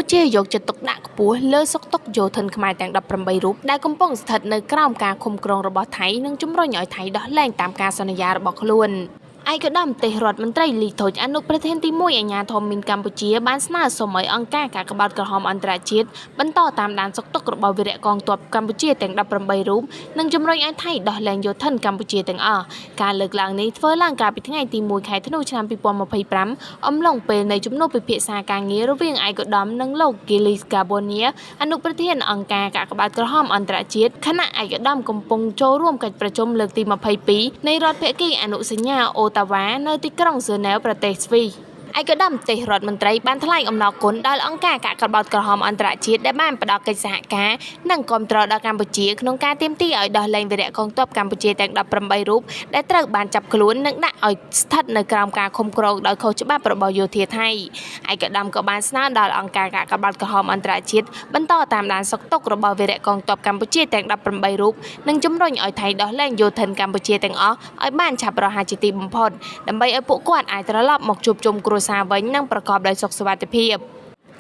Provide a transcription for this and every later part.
ពុជាយកចិត្តទុកដាក់ខ្ពស់លើសុខទុក្ខយោធិនខ្មែរទាំង18រូបដែលកំពុងស្ថិតនៅក្រោមការឃុំក្រងរបស់ថៃនិងជំរុញឲ្យថៃដោះលែងតាមការសន្យារបស់ខ្លួនឯកឧត្តមទេសរដ្ឋមន្ត្រីលីថុចអនុប្រធានទី1អាជ្ញាធរមីនកម្ពុជាបានស្នើសុំឲ្យអង្គការកាកបាទក្រហមអន្តរជាតិបន្តតាមដានសុខទុក្ខរបស់វីរៈកងទ័ពកម្ពុជាទាំង18រូបនិងជំរុញឲ្យថៃដោះលែងយោធិនកម្ពុជាទាំងអស់ការលើកឡើងនេះធ្វើឡើងកាលពីថ្ងៃទី1ខែធ្នូឆ្នាំ2025អំឡុងពេលនៃជំនួបពិភាក្សាការងាររវាងឯកឧត្តមនិងលោក Giles Gabonia អនុប្រធានអង្គការកាកបាទក្រហមអន្តរជាតិខណៈឯកឧត្តមកំពុងចូលរួមកិច្ចប្រជុំលើកទី22នៃរដ្ឋភាគីអនុសញ្ញាអូតាវ៉ានៅទីក្រុងហ្សឺណែវប្រទេសស្វីសឯកឧត្តមទេសរដ្ឋមន្ត្រីបានថ្លែងអំណរគុណដល់អង្គការកាកបាទក្រហមអន្តរជាតិដែលបានផ្ដល់កិច្ចសហការនិងគាំទ្រដល់កម្ពុជាក្នុងការទាមទារឲ្យដោះលែងវីរៈកងទ័ពកម្ពុជាទាំង18រូបដែលត្រូវបានចាប់ខ្លួននិងដាក់ឲ្យស្ថិតនៅក្រោមការឃុំក្រងដោយខុសច្បាប់របស់យោធាថៃឯកឧត្តមក៏បានស្នើដល់អង្គការកាកបាទក្រហមអន្តរជាតិបន្តតាមដានសុខទុក្ខរបស់វីរៈកងទ័ពកម្ពុជាទាំង18រូបនិងជំរុញឲ្យថៃដោះលែងយោធិនកម្ពុជាទាំងអស់ឲ្យបានឆាប់រហ័សជាទីបំផុតដើម្បីឲ្យពួកគាត់អាចត្រឡប់មកជួបជុំគ្រួសារវិញនិងប្រកបដោយសុខសុវត្ថិភាព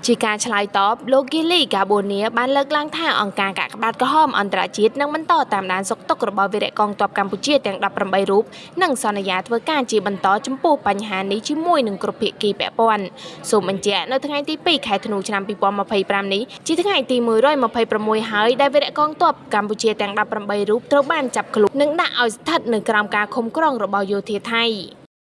ជាការឆ្លើយតបលោក Giles Gabonia បានលើកឡើងថាអង្គការកាកបាទក្រហមអន្តរជាតិនឹងបន្តតាមដានសុខទុក្ខរបស់វីរៈកងទ័ពកម្ពុជាទាំង18រូបនិងសន្យាធ្វើការជាបន្តចំពោះបញ្ហានេះជាមួយនឹងគ្រប់ភាគីពាក់ព័ន្ធសូមបញ្ជាក់នៅថ្ងៃទី2ខែធ្នូឆ្នាំ2025នេះជាថ្ងៃទី126ហើយដែលវីរៈកងទ័ពកម្ពុជាទាំង18រូបត្រូវបានចាប់ខ្លួននិងដាក់ឲ្យស្ថិតនៅក្រោមការឃុំក្រងរបស់យោធាថៃ